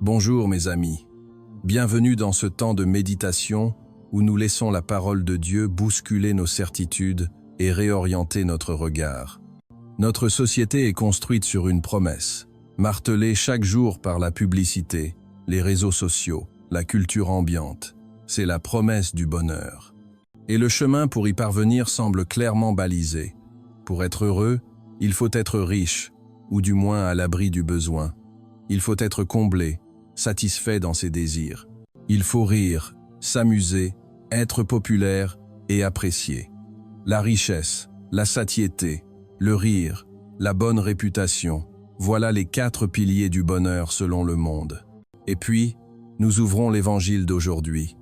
Bonjour mes amis, bienvenue dans ce temps de méditation où nous laissons la parole de Dieu bousculer nos certitudes et réorienter notre regard. Notre société est construite sur une promesse, martelée chaque jour par la publicité, les réseaux sociaux, la culture ambiante. C'est la promesse du bonheur. Et le chemin pour y parvenir semble clairement balisé. Pour être heureux, il faut être riche, ou du moins à l'abri du besoin. Il faut être comblé, satisfait dans ses désirs. Il faut rire, s'amuser, être populaire et apprécié. La richesse, la satiété, le rire, la bonne réputation, voilà les 4 piliers du bonheur selon le monde. Et puis, nous ouvrons l'évangile d'aujourd'hui.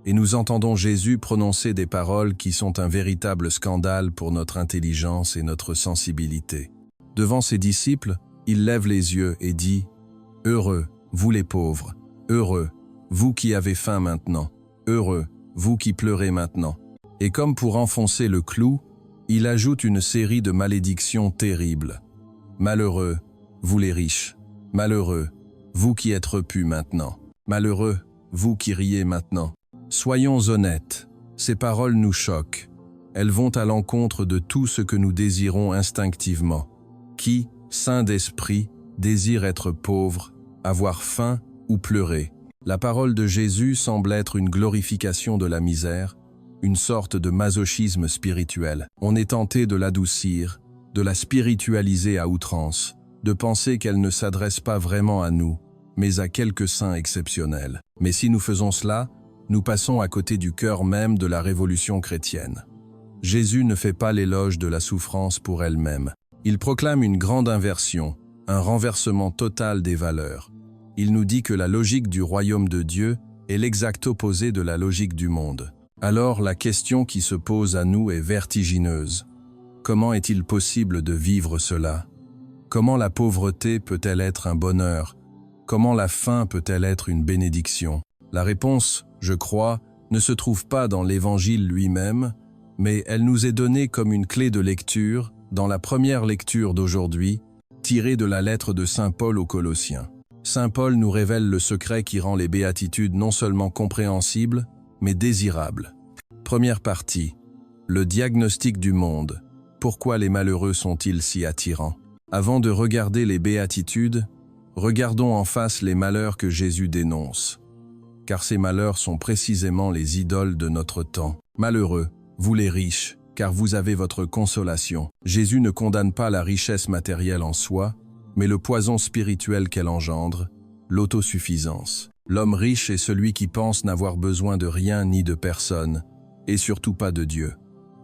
Et nous entendons Jésus prononcer des paroles qui sont un véritable scandale pour notre intelligence et notre sensibilité. Devant ses disciples, il lève les yeux et dit « Heureux, vous les pauvres, heureux, vous qui avez faim maintenant, heureux, vous qui pleurez maintenant. » Et comme pour enfoncer le clou, il ajoute une série de malédictions terribles. « Malheureux, vous les riches, malheureux, vous qui êtes repus maintenant, malheureux, vous qui riez maintenant. » Soyons honnêtes, ces paroles nous choquent. Elles vont à l'encontre de tout ce que nous désirons instinctivement. Qui, saint d'esprit, désire être pauvre, avoir faim ou pleurer? La parole de Jésus semble être une glorification de la misère, une sorte de masochisme spirituel. On est tenté de l'adoucir, de la spiritualiser à outrance, de penser qu'elle ne s'adresse pas vraiment à nous, mais à quelques saints exceptionnels. Mais si nous faisons cela, nous passons à côté du cœur même de la révolution chrétienne. Jésus ne fait pas l'éloge de la souffrance pour elle-même. Il proclame une grande inversion, un renversement total des valeurs. Il nous dit que la logique du royaume de Dieu est l'exact opposé de la logique du monde. Alors la question qui se pose à nous est vertigineuse. Comment est-il possible de vivre cela? Comment la pauvreté peut-elle être un bonheur? Comment la faim peut-elle être une bénédiction? La réponse, je crois, ne se trouve pas dans l'Évangile lui-même, mais elle nous est donnée comme une clé de lecture dans la première lecture d'aujourd'hui, tirée de la lettre de Saint Paul aux Colossiens. Saint Paul nous révèle le secret qui rend les béatitudes non seulement compréhensibles, mais désirables. Première partie, le diagnostic du monde. Pourquoi les malheureux sont-ils si attirants? Avant de regarder les béatitudes, regardons en face les malheurs que Jésus dénonce. Car ces malheurs sont précisément les idoles de notre temps. Malheureux, vous les riches, car vous avez votre consolation. Jésus ne condamne pas la richesse matérielle en soi, mais le poison spirituel qu'elle engendre, l'autosuffisance. L'homme riche est celui qui pense n'avoir besoin de rien ni de personne, et surtout pas de Dieu.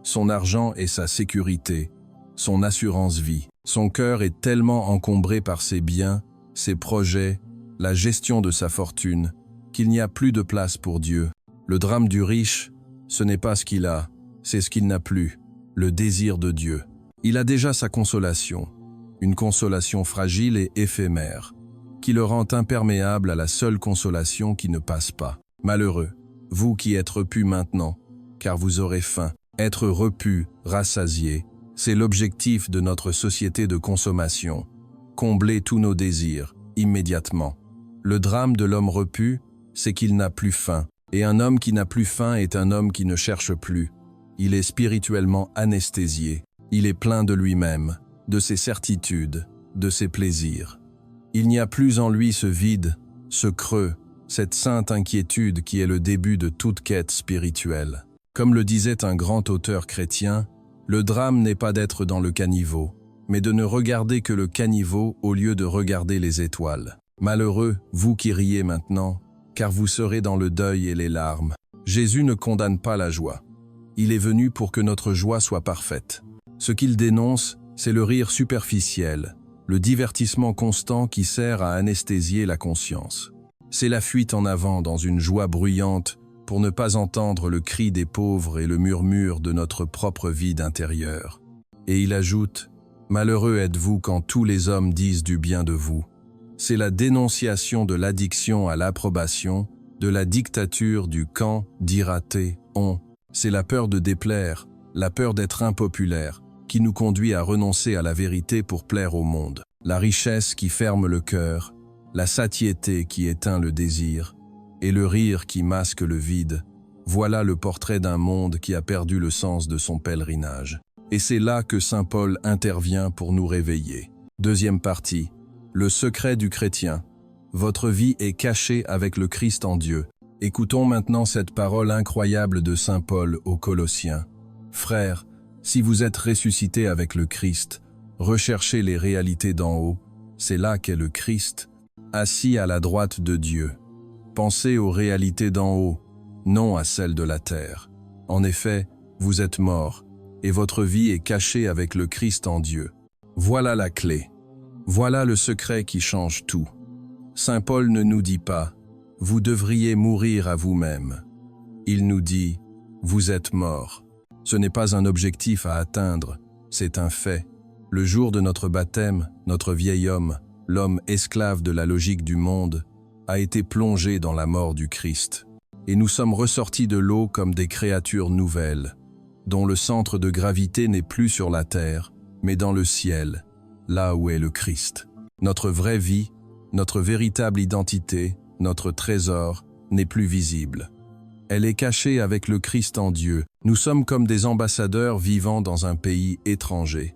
Son argent est sa sécurité, son assurance-vie. Son cœur est tellement encombré par ses biens, ses projets, la gestion de sa fortune, qu'il n'y a plus de place pour Dieu. Le drame du riche, ce n'est pas ce qu'il a, c'est ce qu'il n'a plus, le désir de Dieu. Il a déjà sa consolation, une consolation fragile et éphémère, qui le rend imperméable à la seule consolation qui ne passe pas. Malheureux, vous qui êtes repus maintenant, car vous aurez faim. Être repus, rassasié, c'est l'objectif de notre société de consommation. Combler tous nos désirs, immédiatement. Le drame de l'homme repu, c'est qu'il n'a plus faim. Et un homme qui n'a plus faim est un homme qui ne cherche plus. Il est spirituellement anesthésié. Il est plein de lui-même, de ses certitudes, de ses plaisirs. Il n'y a plus en lui ce vide, ce creux, cette sainte inquiétude qui est le début de toute quête spirituelle. Comme le disait un grand auteur chrétien, le drame n'est pas d'être dans le caniveau, mais de ne regarder que le caniveau au lieu de regarder les étoiles. Malheureux, vous qui riez maintenant, car vous serez dans le deuil et les larmes. Jésus ne condamne pas la joie. Il est venu pour que notre joie soit parfaite. Ce qu'il dénonce, c'est le rire superficiel, le divertissement constant qui sert à anesthésier la conscience. C'est la fuite en avant dans une joie bruyante pour ne pas entendre le cri des pauvres et le murmure de notre propre vide intérieur. Et il ajoute « Malheureux êtes-vous quand tous les hommes disent du bien de vous ». C'est la dénonciation de l'addiction à l'approbation, de la dictature du « quand », dira-t-on, on. C'est la peur de déplaire, la peur d'être impopulaire, qui nous conduit à renoncer à la vérité pour plaire au monde. La richesse qui ferme le cœur, la satiété qui éteint le désir, et le rire qui masque le vide, voilà le portrait d'un monde qui a perdu le sens de son pèlerinage. Et c'est là que saint Paul intervient pour nous réveiller. Deuxième partie, le secret du chrétien. Votre vie est cachée avec le Christ en Dieu. Écoutons maintenant cette parole incroyable de saint Paul aux Colossiens. Frères, si vous êtes ressuscités avec le Christ, recherchez les réalités d'en haut, c'est là qu'est le Christ, assis à la droite de Dieu. Pensez aux réalités d'en haut, non à celles de la terre. En effet, vous êtes morts, et votre vie est cachée avec le Christ en Dieu. Voilà la clé. Voilà le secret qui change tout. Saint Paul ne nous dit pas « Vous devriez mourir à vous-même ». Il nous dit « Vous êtes morts ». Ce n'est pas un objectif à atteindre, c'est un fait. Le jour de notre baptême, notre vieil homme, l'homme esclave de la logique du monde, a été plongé dans la mort du Christ. Et nous sommes ressortis de l'eau comme des créatures nouvelles, dont le centre de gravité n'est plus sur la terre, mais dans le ciel, là où est le Christ. Notre vraie vie, notre véritable identité, notre trésor, n'est plus visible. Elle est cachée avec le Christ en Dieu. Nous sommes comme des ambassadeurs vivant dans un pays étranger.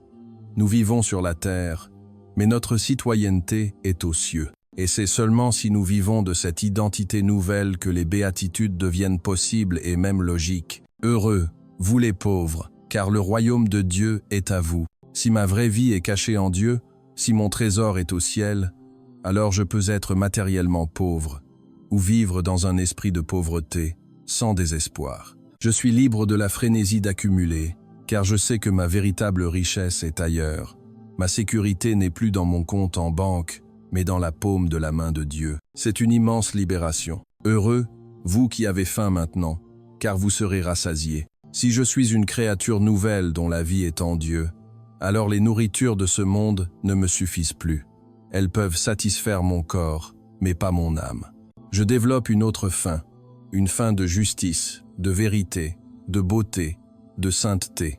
Nous vivons sur la terre, mais notre citoyenneté est aux cieux. Et c'est seulement si nous vivons de cette identité nouvelle que les béatitudes deviennent possibles et même logiques. Heureux, vous les pauvres, car le royaume de Dieu est à vous. Si ma vraie vie est cachée en Dieu, si mon trésor est au ciel, alors je peux être matériellement pauvre, ou vivre dans un esprit de pauvreté, sans désespoir. Je suis libre de la frénésie d'accumuler, car je sais que ma véritable richesse est ailleurs. Ma sécurité n'est plus dans mon compte en banque, mais dans la paume de la main de Dieu. C'est une immense libération. Heureux, vous qui avez faim maintenant, car vous serez rassasiés. Si je suis une créature nouvelle dont la vie est en Dieu, alors les nourritures de ce monde ne me suffisent plus. Elles peuvent satisfaire mon corps, mais pas mon âme. Je développe une autre faim, une faim de justice, de vérité, de beauté, de sainteté,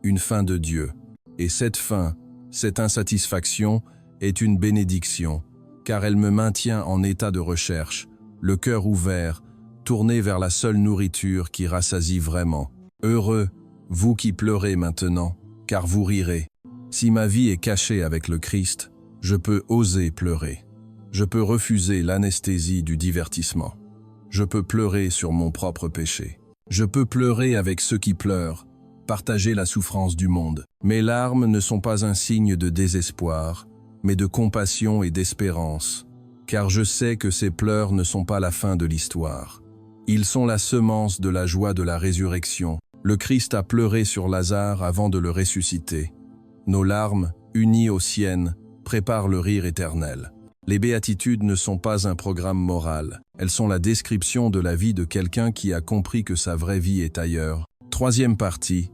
une faim de Dieu. Et cette faim, cette insatisfaction, est une bénédiction, car elle me maintient en état de recherche, le cœur ouvert, tourné vers la seule nourriture qui rassasie vraiment. Heureux, vous qui pleurez maintenant, car vous rirez. Si ma vie est cachée avec le Christ, je peux oser pleurer. Je peux refuser l'anesthésie du divertissement. Je peux pleurer sur mon propre péché. Je peux pleurer avec ceux qui pleurent, partager la souffrance du monde. Mes larmes ne sont pas un signe de désespoir, mais de compassion et d'espérance, car je sais que ces pleurs ne sont pas la fin de l'histoire. Ils sont la semence de la joie de la résurrection. Le Christ a pleuré sur Lazare avant de le ressusciter. Nos larmes, unies aux siennes, préparent le rire éternel. Les béatitudes ne sont pas un programme moral. Elles sont la description de la vie de quelqu'un qui a compris que sa vraie vie est ailleurs. Troisième partie,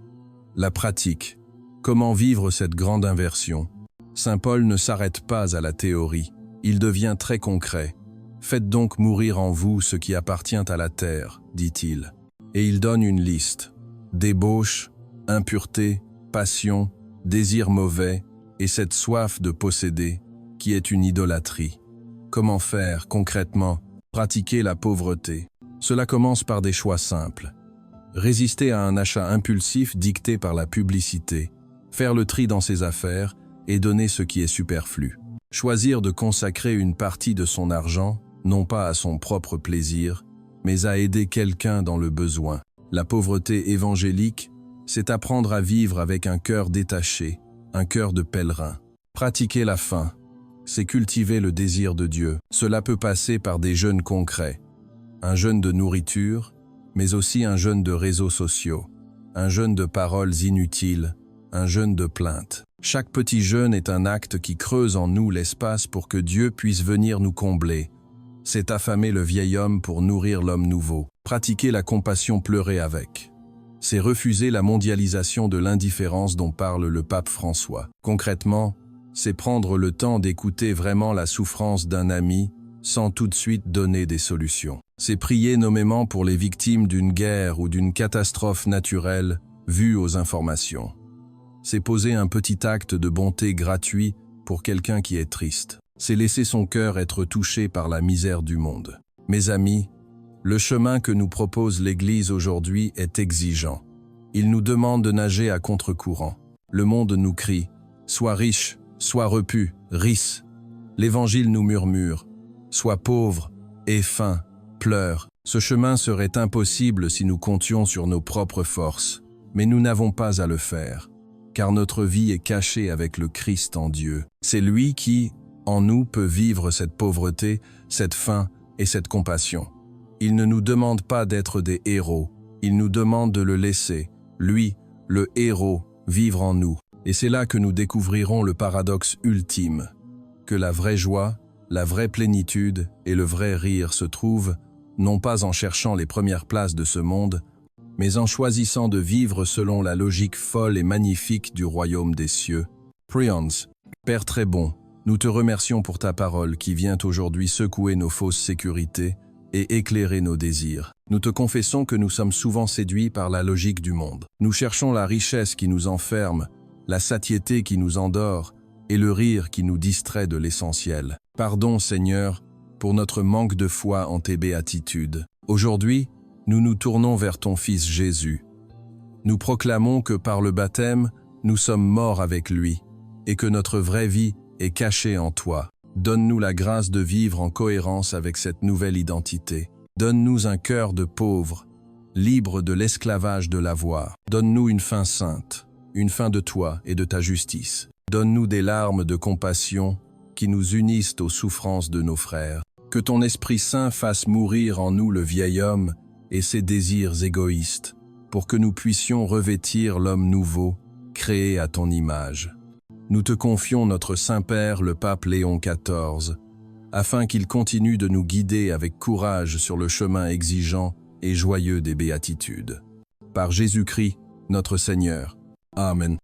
la pratique. Comment vivre cette grande inversion? Saint Paul ne s'arrête pas à la théorie, il devient très concret. Faites donc mourir en vous ce qui appartient à la terre, dit-il. Et il donne une liste. Débauche, impureté, passion, désir mauvais et cette soif de posséder, qui est une idolâtrie. Comment faire concrètement? Pratiquer la pauvreté. Cela commence par des choix simples. Résister à un achat impulsif dicté par la publicité. Faire le tri dans ses affaires et donner ce qui est superflu. Choisir de consacrer une partie de son argent, non pas à son propre plaisir, mais à aider quelqu'un dans le besoin. La pauvreté évangélique, c'est apprendre à vivre avec un cœur détaché, un cœur de pèlerin. Pratiquer la faim, c'est cultiver le désir de Dieu. Cela peut passer par des jeûnes concrets. Un jeûne de nourriture, mais aussi un jeûne de réseaux sociaux. Un jeûne de paroles inutiles, un jeûne de plaintes. Chaque petit jeûne est un acte qui creuse en nous l'espace pour que Dieu puisse venir nous combler. C'est affamer le vieil homme pour nourrir l'homme nouveau. Pratiquer la compassion, pleurer avec. C'est refuser la mondialisation de l'indifférence dont parle le pape François. Concrètement, c'est prendre le temps d'écouter vraiment la souffrance d'un ami sans tout de suite donner des solutions. C'est prier nommément pour les victimes d'une guerre ou d'une catastrophe naturelle vue aux informations. C'est poser un petit acte de bonté gratuit pour quelqu'un qui est triste. c'est laisser son cœur être touché par la misère du monde. Mes amis, le chemin que nous propose l'Église aujourd'hui est exigeant. Il nous demande de nager à contre-courant. Le monde nous crie « Sois riche, sois repu, risse ». L'Évangile nous murmure « Sois pauvre, aie faim, pleure ». Ce chemin serait impossible si nous comptions sur nos propres forces, mais nous n'avons pas à le faire, car notre vie est cachée avec le Christ en Dieu. C'est lui qui, en nous, peut vivre cette pauvreté, cette faim et cette compassion. Il ne nous demande pas d'être des héros, il nous demande de le laisser, lui, le héros, vivre en nous. Et c'est là que nous découvrirons le paradoxe ultime, que la vraie joie, la vraie plénitude et le vrai rire se trouvent, non pas en cherchant les premières places de ce monde, mais en choisissant de vivre selon la logique folle et magnifique du royaume des cieux. Prions, Père très bon, nous te remercions pour ta parole qui vient aujourd'hui secouer nos fausses sécurités et éclairer nos désirs. Nous te confessons que nous sommes souvent séduits par la logique du monde. Nous cherchons la richesse qui nous enferme, la satiété qui nous endort et le rire qui nous distrait de l'essentiel. Pardon, Seigneur, pour notre manque de foi en tes béatitudes. Aujourd'hui, nous nous tournons vers ton Fils Jésus. Nous proclamons que par le baptême, nous sommes morts avec lui et que notre vraie vie est cachée en toi. Donne-nous la grâce de vivre en cohérence avec cette nouvelle identité. Donne-nous un cœur de pauvre, libre de l'esclavage de l'avoir. Donne-nous une fin sainte, une fin de toi et de ta justice. Donne-nous des larmes de compassion qui nous unissent aux souffrances de nos frères. Que ton Esprit Saint fasse mourir en nous le vieil homme et ses désirs égoïstes, pour que nous puissions revêtir l'homme nouveau, créé à ton image. Nous te confions notre Saint-Père, le pape Léon XIV, afin qu'il continue de nous guider avec courage sur le chemin exigeant et joyeux des béatitudes. Par Jésus-Christ, notre Seigneur. Amen.